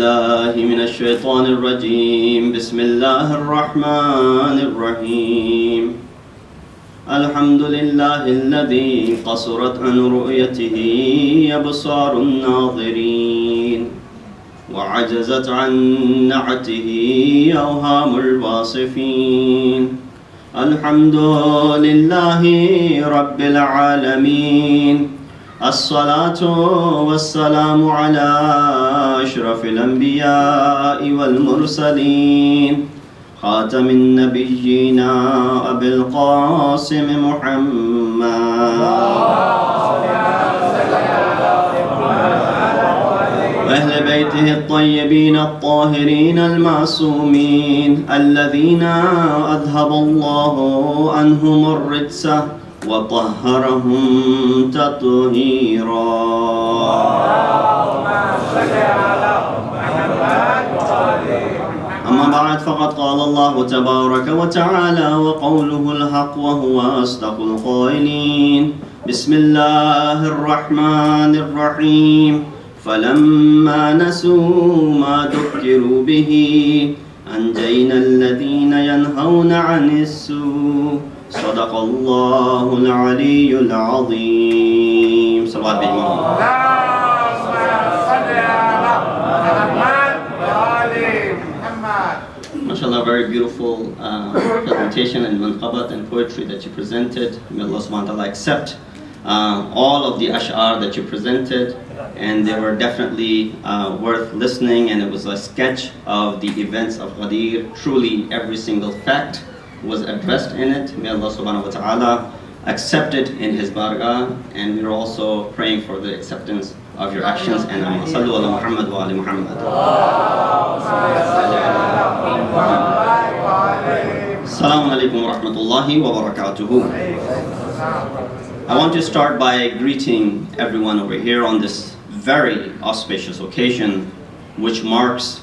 بالله من الشيطان الرجيم بسم الله الرحمن الرحيم الحمد لله الذي قصرت عن رؤيته أبصار الناظرين وعجزت عن نعته أوهام الواصفين الحمد لله رب العالمين الصلاة والسلام على أشرف الأنبياء والمرسلين خاتم النبيين أبي القاسم محمد وأهل بيته الطيبين الطاهرين المعصومين الذين أذهب الله عنهم الرجس وطهرهم تطهيرا. أما بعد فقد قال الله تبارك وتعالى وقوله الحق وهو أصدق القائلين بسم الله الرحمن الرحيم فلما نسوا ما ذكروا به أنجينا الذين ينهون عن السوء صدق الله العلي العظيم. صلوات بالإمام. MashaAllah, very beautiful presentation and manqabat and poetry that you presented. May Allah subhanahu wa ta'ala accept all of the ash'ar that you presented, and they were definitely worth listening, and it was a sketch of the events of Ghadeer. Truly every single fact was addressed in it. May Allah subhanahu wa ta'ala accept it in His bargah, and we're also praying for the acceptance of your actions. And sallu ala Muhammad wa ali Muhammad. Assalamu alaikum wa rahmatullahi wa barakatuhu. I want to start by greeting everyone over here on this very auspicious occasion, which marks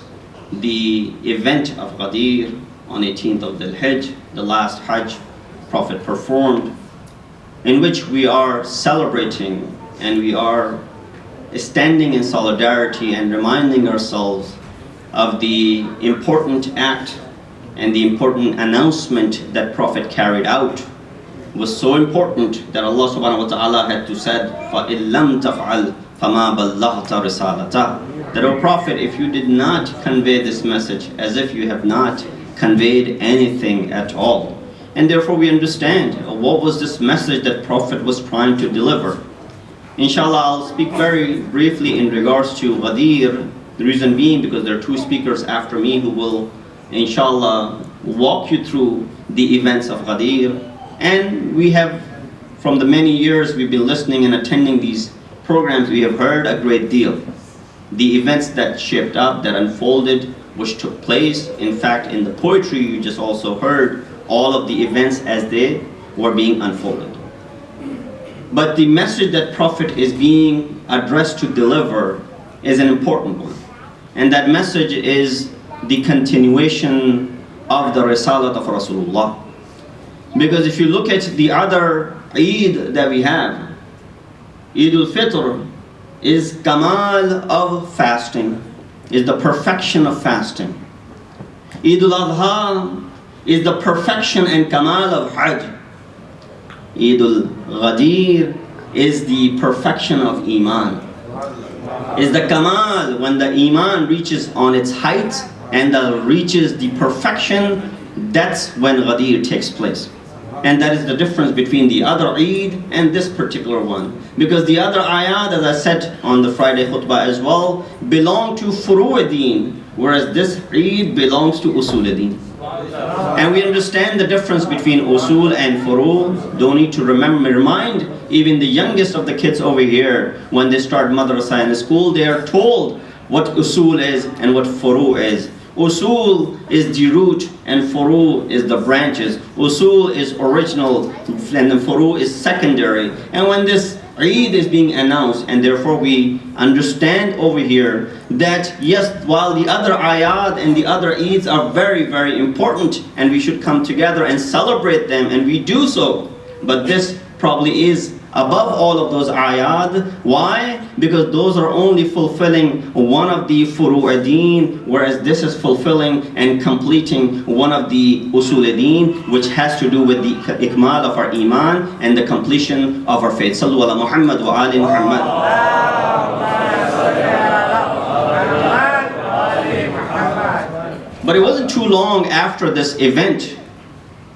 the event of Ghadeer on 18th of Zil Hijjah, the last Hajj Prophet performed, in which we are celebrating and we are standing in solidarity and reminding ourselves of the important act and the important announcement that Prophet carried out. Was so important that Allah subhanahu wa ta'ala had to said, فَإِن لَمْ تَفْعَلْ فَمَا بَلَّغْتَ رِسَالَتَهُ. That, O Prophet, if you did not convey this message, as if you have not conveyed anything at all. And therefore we understand what was this message that Prophet was trying to deliver. Inshallah, I'll speak very briefly in regards to Ghadeer. The reason being because there are two speakers after me who will, inshallah, walk you through the events of Ghadeer. And we have, from the many years we've been listening and attending these programs, we have heard a great deal. The events that shaped up, that unfolded, which took place. In fact, in the poetry you just also heard all of the events as they were being unfolded. But the message that Prophet is being addressed to deliver is an important one. And that message is the continuation of the Risalat of Rasulullah. Because if you look at the other Eid that we have, Eid al-Fitr is Kamal of fasting, is the perfection of fasting. Eid al-Adha is the perfection and Kamal of Hajj. Eid al-Ghadeer is the perfection of Iman. Is the Kamal when the Iman reaches on its height and reaches the perfection, that's when Ghadeer takes place. And that is the difference between the other Eid and this particular one. Because the other ayat, as I said on the Friday khutbah as well, belong to Furu'id-Din, whereas this Eid belongs to Usul-Din. And we understand the difference between Usul and Furu. Don't need to remind even the youngest of the kids over here, when they start madrasa in school, they are told what Usul is and what Furu is. Usul is the root and Furu is the branches. Usul is original and the Furu is secondary. And when this Eid is being announced, and therefore we understand over here that yes, while the other ayat and the other Eids are very, very important and we should come together and celebrate them, and we do so, but this probably is above all of those ayat. Why? Because those are only fulfilling one of the furu'adeen, whereas this is fulfilling and completing one of the usul-adeen, which has to do with the ikmal of our iman and the completion of our faith. Sallu ala Muhammad wa ali Muhammad. But it wasn't too long after this event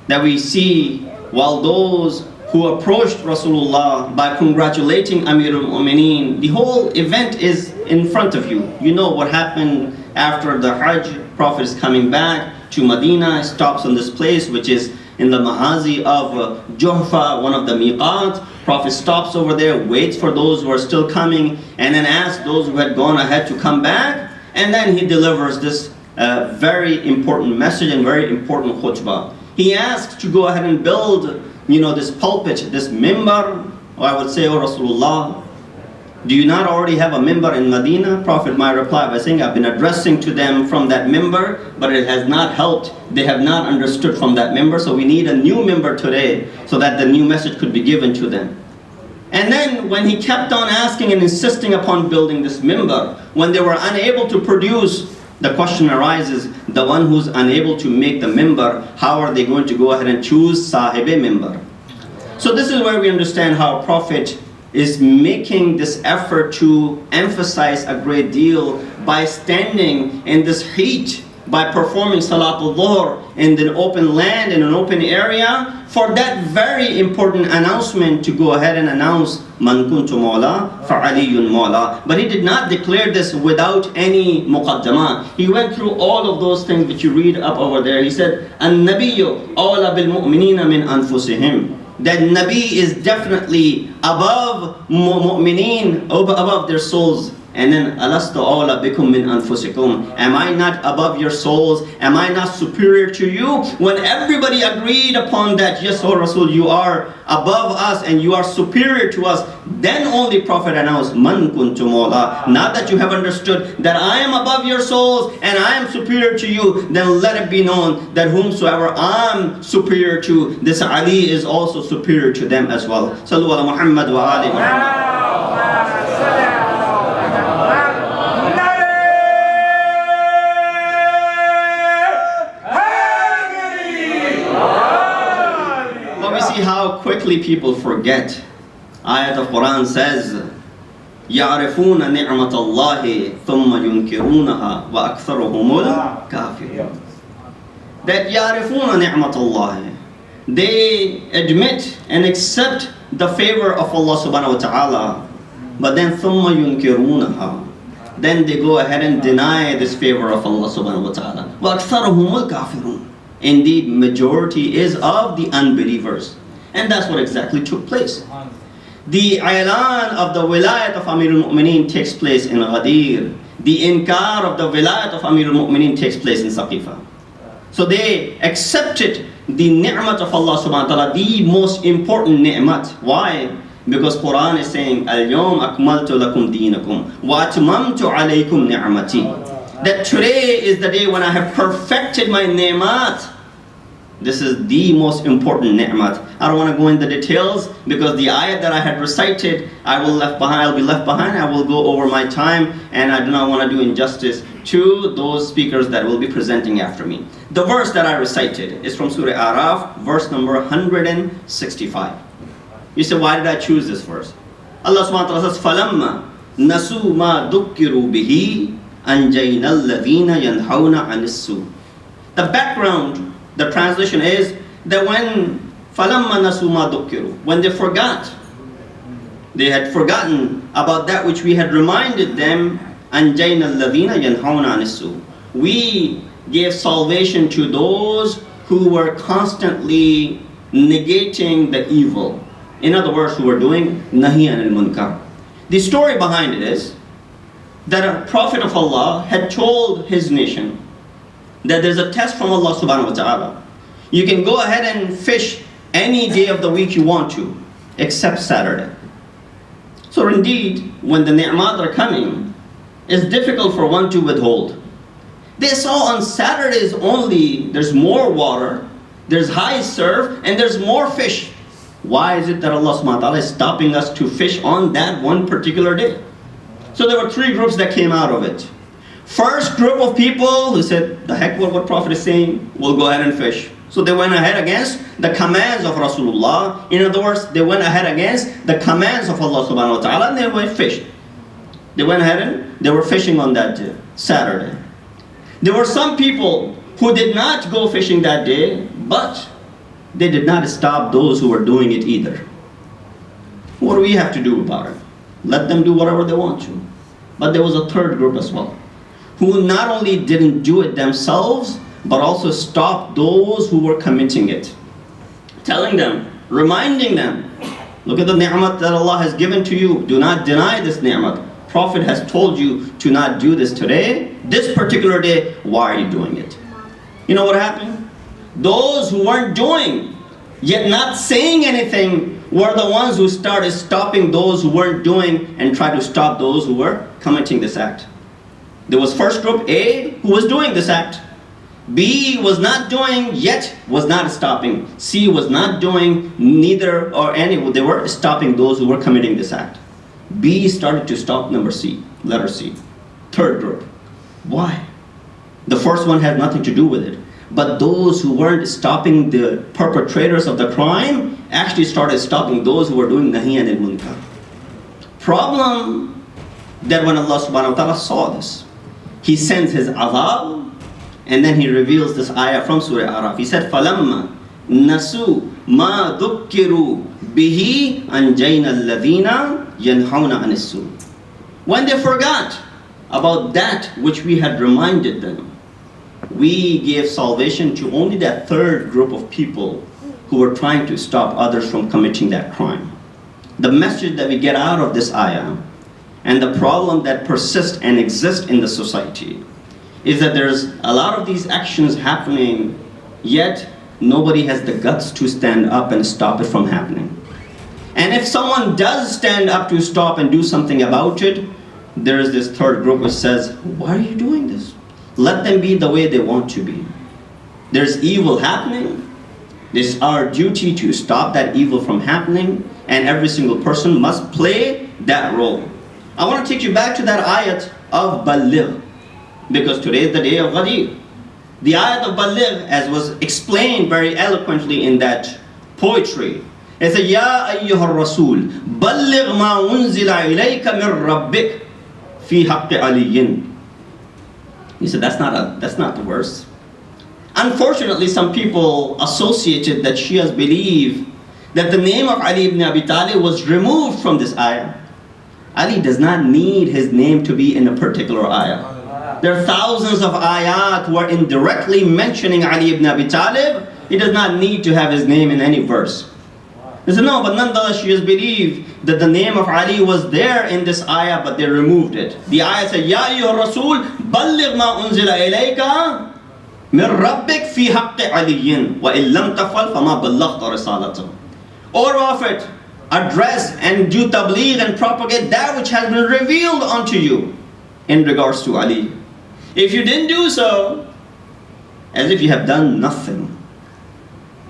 that we see, while those who approached Rasulullah by congratulating Amir al-Mu'mineen, the whole event is in front of you. You know what happened after the Hajj. Prophet is coming back to Medina, stops on this place which is in the Mahazi of Juhfa, one of the miqat. Prophet stops over there, waits for those who are still coming, and then asks those who had gone ahead to come back, and then he delivers this very important message and very important khutbah. He asks to go ahead and build, this pulpit, this mimbar. Or I would say, "Oh Rasulullah, do you not already have a mimbar in Medina?" Prophet might reply by saying, "I've been addressing to them from that mimbar, but it has not helped. They have not understood from that mimbar, so we need a new mimbar today so that the new message could be given to them." And then when he kept on asking and insisting upon building this mimbar, when they were unable to produce, the question arises, the one who's unable to make the mimbar, how are they going to go ahead and choose sahibe mimbar? So this is where we understand how Prophet is making this effort to emphasize a great deal by standing in this heat, by performing Salatul Dhuhr in the open land, in an open area, for that very important announcement to go ahead and announce Man kuntu mawla fa aliyun mawla. But he did not declare this without any muqaddamah. He went through all of those things that you read up over there. He said, An-nabiyyu awla bil mu'minina min anfusihim. That Nabi is definitely above mu'mineen, above their souls. And then, Alastu awla bikum min anfusikum. Am I not above your souls? Am I not superior to you? When everybody agreed upon that, yes, O Rasul, you are above us and you are superior to us, then only Prophet announced, Man kuntu mawla. Now that you have understood that I am above your souls and I am superior to you, then let it be known that whomsoever I am superior to, this Ali is also superior to them as well. Sallu ala Muhammad wa ali Muhammad. How quickly people forget. Ayat of Quran says, يَعْرِفُونَ نِعْمَةَ اللَّهِ ثُمَّ يُنْكِرُونَهَا وَأَكْثَرُهُمُ الْكَافِرُونَ. That يَعْرِفُونَ نِعْمَةَ اللَّهِ, they admit and accept the favor of Allah subhanahu wa ta'ala, but then ثُمَّ يُنْكِرُونَهَا, then they go ahead and deny this favor of Allah subhanahu wa ta'ala. وَأَكْثَرُهُمُ الْكَافِرُونَ. Indeed, majority is of the unbelievers. And that's what exactly took place. The i'lan of the wilayat of Amir al-Mu'mineen takes place in Ghadeer. The inkar of the wilayat of Amir al-Mu'mineen takes place in Saqifa. So they accepted the ni'mat of Allah subhanahu wa ta'ala, the most important ni'mat. Why? Because Quran is saying, Al-yawm akmaltu lakum deenakum wa atmamtu alaykum ni'mati. That today is the day when I have perfected my ni'mat. This is the most important ni'mat. I don't want to go into the details because the ayat that I had recited, I'll be left behind. I will go over my time, and I do not want to do injustice to those speakers that will be presenting after me. The verse that I recited is from Surah Araf, verse number 165. You say, why did I choose this verse? Allah subhanahu wa ta'ala says, فَلَمَّا نَسُوا مَا ذُكِّرُوا بِهِ أَنْجَيْنَا الَّذِينَ يَنْهَوْنَ عَنِ السُّوءِ. The background, the translation is that when فَلَمَّا نَسُوا مَا ذُكِّرُوا, when they forgot, they had forgotten about that which we had reminded them, أَنْجَيْنَا الَّذِينَ يَنْهَوْنَ عَنِ السُّوءِ. We gave salvation to those who were constantly negating the evil. In other words, who were doing nahi anil munkar. The story behind it is that a prophet of Allah had told his nation that there's a test from Allah subhanahu wa ta'ala. You can go ahead and fish any day of the week you want to, except Saturday. So indeed, when the ni'mat are coming, it's difficult for one to withhold. They saw on Saturdays only, there's more water, there's high surf, and there's more fish. Why is it that Allah subhanahu wa ta'ala is stopping us to fish on that one particular day? So there were three groups that came out of it. First group of people who said, the heck what Prophet is saying, we'll go ahead and fish. So they went ahead against the commands of Rasulullah. In other words, they went ahead against the commands of Allah subhanahu wa ta'ala and they went fish. They went ahead and they were fishing on that day, Saturday. There were some people who did not go fishing that day, but they did not stop those who were doing it either. What do we have to do about it? Let them do whatever they want to. But there was a third group as well, who not only didn't do it themselves, but also stopped those who were committing it. Telling them, reminding them, look at the ni'mat that Allah has given to you. Do not deny this ni'mat. Prophet has told you to not do this today, this particular day. Why are you doing it? You know what happened? Those who weren't doing, yet not saying anything, were the ones who started stopping those who weren't doing and tried to stop those who were committing this act. There was first group A who was doing this act. B was not doing, yet was not stopping. C was not doing, neither or any. They were stopping those who were committing this act. B started to stop number C, letter C. Third group. Why? The first one had nothing to do with it. But those who weren't stopping the perpetrators of the crime actually started stopping those who were doing nahi anil munkar. Problem that when Allah subhanahu wa ta'ala saw this, He sends His azab, and then He reveals this ayah from Surah Araf. He said, فَلَمَّا نَسُوا مَا ذُكِّرُوا بِهِ أَنْجَيْنَا الَّذِينَ يَنْهَوْنَ عَنِ السُّوءِ. When they forgot about that which we had reminded them, we gave salvation to only that third group of people who were trying to stop others from committing that crime. The message that we get out of this ayah, and the problem that persists and exists in the society, is that there's a lot of these actions happening, yet nobody has the guts to stand up and stop it from happening. And if someone does stand up to stop and do something about it, there is this third group which says, why are you doing this? Let them be the way they want to be. There's evil happening. It's our duty to stop that evil from happening, and every single person must play that role. I want to take you back to that ayat of Baligh, because today is the day of Ghadeer. The ayat of Baligh, as was explained very eloquently in that poetry, it says, Ya ayyuhar rasul, balligh ma unzila ilayka min rabbik fi haqqi aliyin. He said, that's not the verse. Unfortunately, some people associated that Shias believe that the name of Ali ibn Abi Talib was removed from this ayah. Ali does not need his name to be in a particular ayah. There are thousands of ayat who are indirectly mentioning Ali ibn Abi Talib. He does not need to have his name in any verse. They said, no, but nonetheless, Shias believe that the name of Ali was there in this ayah, but they removed it. The ayah said, Ya ayyuhar rasul, balligh ma unzila ilayka min rabbik fi haqqi aliyin, wa illam tafal fama ballaghta risalatahu. O Prophet, address and do tabligh and propagate that which has been revealed unto you in regards to Ali. If you didn't do so, as if you have done nothing.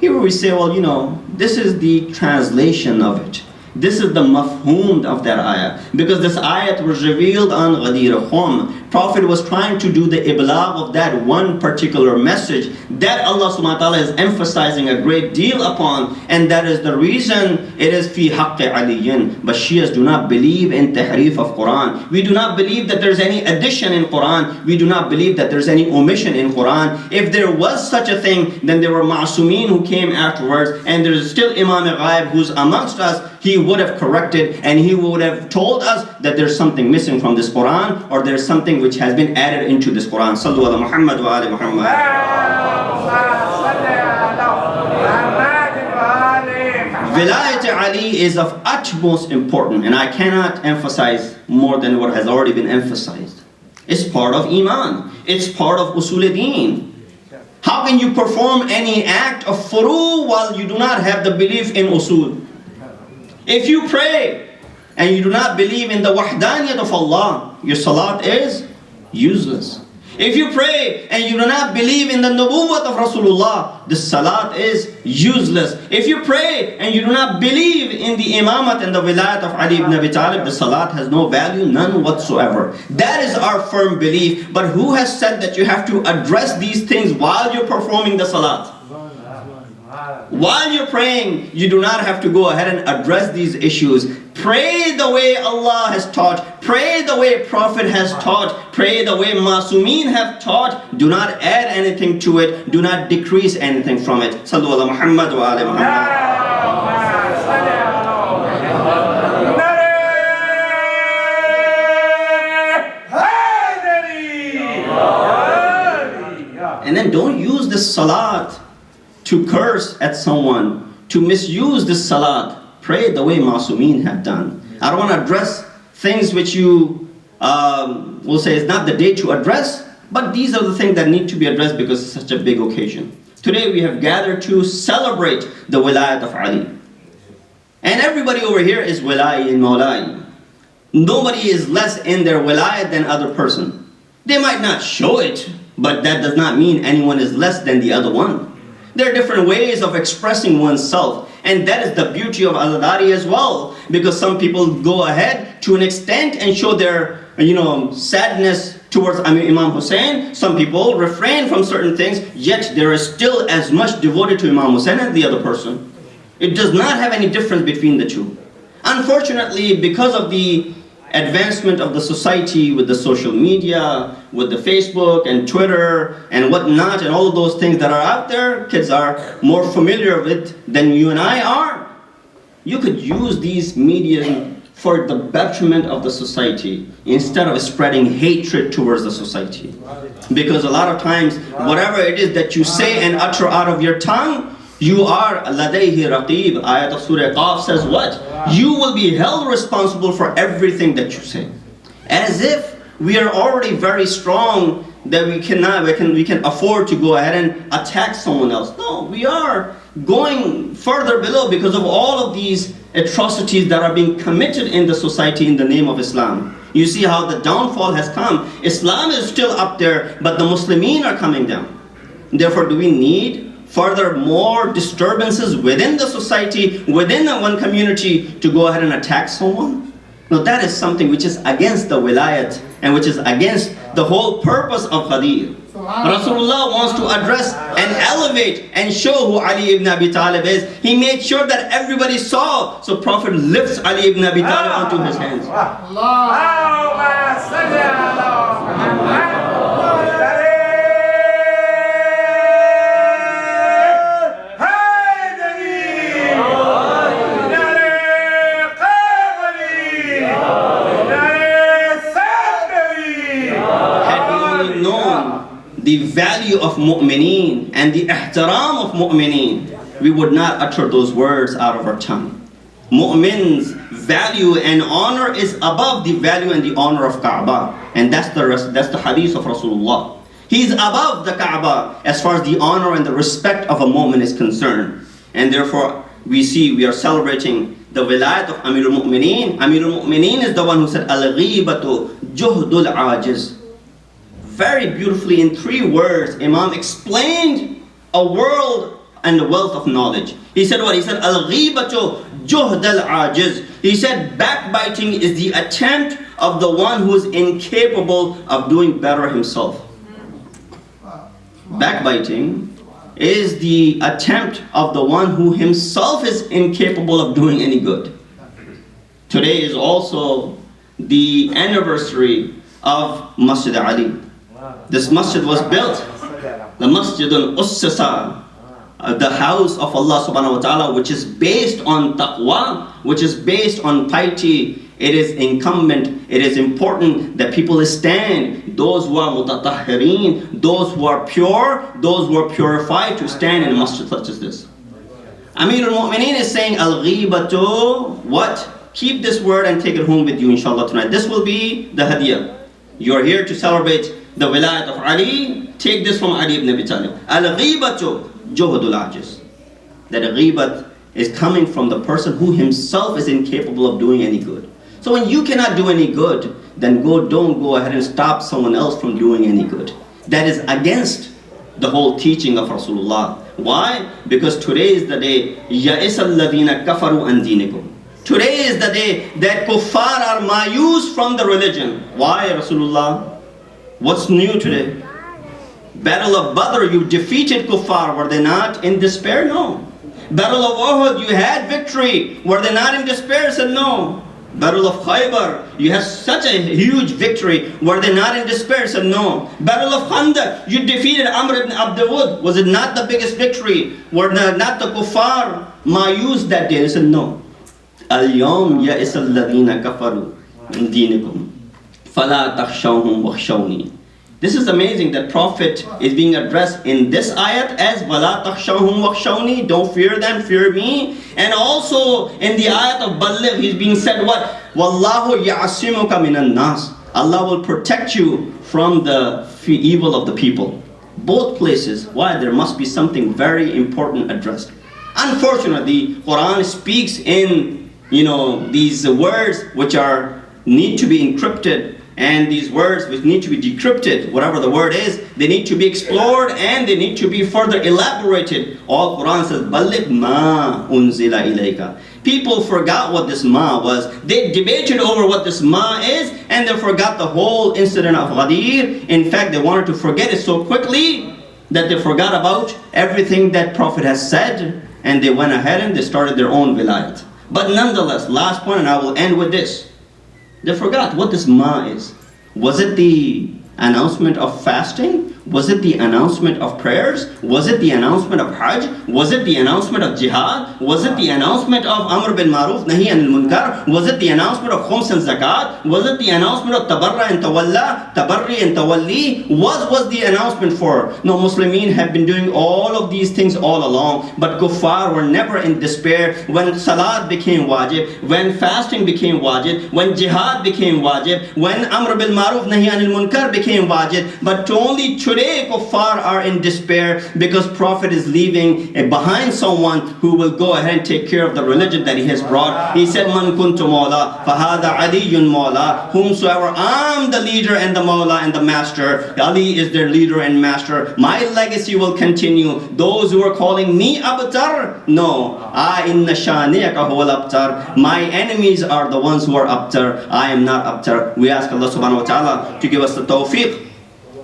Here we say, well, you know, this is the translation of it. This is the mafhum of that ayah. Because this ayat was revealed on Ghadeer Khum. Prophet was trying to do the iblagh of that one particular message that Allah subhanahu wa ta'ala is emphasizing a great deal upon. And that is the reason it is fi haqqi aliyin. But Shias do not believe in tahrif of Quran. We do not believe that there's any addition in Quran. We do not believe that there's any omission in Quran. If there was such a thing, then there were ma'sumin who came afterwards. And there's still Imam-e-Ghaib who's amongst us. He would have corrected and he would have told us that there's something missing from this Quran, or there's something which has been added into this Quran. Sallu ala Muhammad wa ali Muhammad. Vilayat Ali is of utmost importance, and I cannot emphasize more than what has already been emphasized. It's part of Iman. It's part of Usul-e-Deen. How can you perform any act of furu while you do not have the belief in Usul? If you pray and you do not believe in the wahdaniyat of Allah, your salat is useless. If you pray and you do not believe in the nubuwwat of Rasulullah, the salat is useless. If you pray and you do not believe in the imamat and the wilayat of Ali ibn Abi Talib, the salat has no value, none whatsoever. That is our firm belief. But who has said that you have to address these things while you're performing the salat? While you're praying, you do not have to go ahead and address these issues. Pray the way Allah has taught. Pray the way Prophet has taught. Pray the way Masumeen have taught. Do not add anything to it. Do not decrease anything from it. Sallu ala Muhammad wa ala Muhammad. And then don't use this salat to curse at someone, to misuse this salat. Pray the way Masumeen have done. I don't want to address things which you will say is not the day to address, but these are the things that need to be addressed because it's such a big occasion. Today we have gathered to celebrate the wilayat of Ali. And everybody over here is wilayat and mawlai. Nobody is less in their wilayat than other person. They might not show it, but that does not mean anyone is less than the other one. There are different ways of expressing oneself, and that is the beauty of Azadari as well, because some people go ahead to an extent and show their sadness towards Imam Hussein. Some people refrain from certain things, yet they are still as much devoted to Imam Hussein as the other person. It does not have any difference between the two. Unfortunately, because of the advancement of the society with the social media, with the Facebook and Twitter and whatnot, and all of those things that are out there, kids are more familiar with than you and I are. You could use these media for the betterment of the society instead of spreading hatred towards the society. Because a lot of times, whatever it is that you say and utter out of your tongue, you are ladayhi raqib. Ayat of Surah Qaf says what? You will be held responsible for everything that you say. As if we are already very strong that we can afford to go ahead and attack someone else. No, we are going further below because of all of these atrocities that are being committed in the society in the name of Islam. You see how the downfall has come. Islam is still up there, but the Muslimin are coming down. Therefore, do we need further more disturbances within the society, within the one community, to go ahead and attack someone? No, that is something which is against the wilayat and which is against the whole purpose of Ghadeer. Rasulullah wants to address and elevate and show who Ali ibn Abi Talib is. He made sure that everybody saw. So Prophet lifts Ali ibn Abi Talib onto his hands. The value of mu'mineen and the ihtaram of mu'mineen, we would not utter those words out of our tongue. Mu'min's value and honor is above the value and the honor of Kaaba. And that's the hadith of Rasulullah. He's above the Kaaba as far as the honor and the respect of a mu'min is concerned. And therefore, we are celebrating the wilayat of Amirul Mu'mineen. Amirul Mu'mineen is the one who said, Al-ghibatu juhdul ajiz. Very beautifully in 3 words, Imam explained a world and the wealth of knowledge. He said what? He said, Al-ghibatu juhd al-ajiz. He said, backbiting is the attempt of the one who is incapable of doing better himself. Backbiting is the attempt of the one who himself is incapable of doing any good. Today is also the anniversary of Masjid-e-Ali. This masjid was built, the Masjid-e-Ali, the house of Allah subhanahu wa ta'ala, which is based on taqwa, which is based on piety. It is incumbent, it is important that people stand, those who are mutatahhirin, those who are pure, those who are purified, to stand in a masjid such as this. Amirul Mu'mineen is saying, Al-ghibatu, what? Keep this word and take it home with you inshallah tonight. This will be the hadiyah. You are here to celebrate the wilayat of Ali. Take this from Ali ibn Abi Talib. Al-ghibatu juhdul ajiz. That a ghibat is coming from the person who himself is incapable of doing any good. So when you cannot do any good, then don't go ahead and stop someone else from doing any good. That is against the whole teaching of Rasulullah. Why? Because today is the day يَئِسَ الَّذِينَ كَفَرُوا عَنْ دِينِكُمْ. Today is the day that kuffar are mayus from the religion. Why, Rasulullah? What's new today? Battle of Badr, you defeated kuffar. Were they not in despair? No. Battle of Uhud, you had victory. Were they not in despair? Said no. Battle of Khaybar, you had such a huge victory. Were they not in despair? Said no. Battle of Khandaq, you defeated Amr ibn Abdul. Was it not the biggest victory? Were not the kuffar mayus that day? They said no. Al-yawm ya'isa alladhina kafaru min dinikum fala takhshawhum wakhshawni. This is amazing that Prophet is being addressed in this ayat as wala takhshawhum wakhshawni, don't fear them, fear me. And also in the ayat of Balligh, he's being said what? Wallahu ya'asimuka minan nas. Allah will protect you from the evil of the people. Both places, why? There must be something very important addressed. Unfortunately, Quran speaks in these words which need to be encrypted, and these words which need to be decrypted, whatever the word is, they need to be explored and they need to be further elaborated. All Quran says, Balligh ma unzila ilayka. People forgot what this ma was. They debated over what this ma is, and they forgot the whole incident of Ghadeer. In fact, they wanted to forget it so quickly that they forgot about everything that Prophet has said, and they went ahead and they started their own vilayat. But nonetheless, last point, and I will end with this. They forgot what this ma is. Was it the announcement of fasting? Was it the announcement of prayers? Was it the announcement of Hajj? Was it the announcement of jihad? Was it the announcement of Amr bin Maruf, Nahi anil Munkar? Was it the announcement of Khums and Zakat? Was it the announcement of Tabarra and Tawalla, Tabarri and Tawalli? What was the announcement for? No, Muslimin have been doing all of these things all along, but kuffar were never in despair when Salat became wajib, when fasting became wajib, when jihad became wajib, when Amr bin Maruf, Nahi anil Munkar became wajib. But only today kuffar are in despair because Prophet is leaving behind someone who will go ahead and take care of the religion that he has brought. He said, Man kuntu mawla, fahada aliyun mawla. Whomsoever I'm the leader and the mawla and the master, Ali is their leader and master. My legacy will continue. Those who are calling me abtar, no. Inna shani'aka huwal abtar. My enemies are the ones who are abtar. I am not abtar. We ask Allah subhanahu wa ta'ala to give us the tawfiq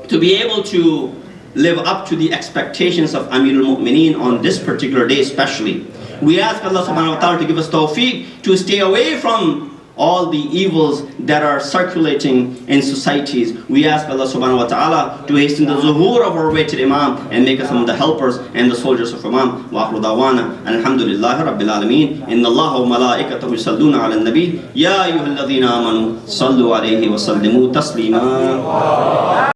to be able to live up to the expectations of Amirul Mu'mineen on this particular day especially. We ask Allah subhanahu wa ta'ala to give us tawfiq to stay away from all the evils that are circulating in societies. We ask Allah subhanahu wa ta'ala to hasten the zuhur of our awaited Imam and make us some of the helpers and the soldiers of Imam. Wa akhiru da'wana alhamdulillahi rabbil alameen. Inna Allaha wa malaikatahu yusalluna ala nabi ya ayyuhalladhina amanu sallu alayhi wa sallimu taslima.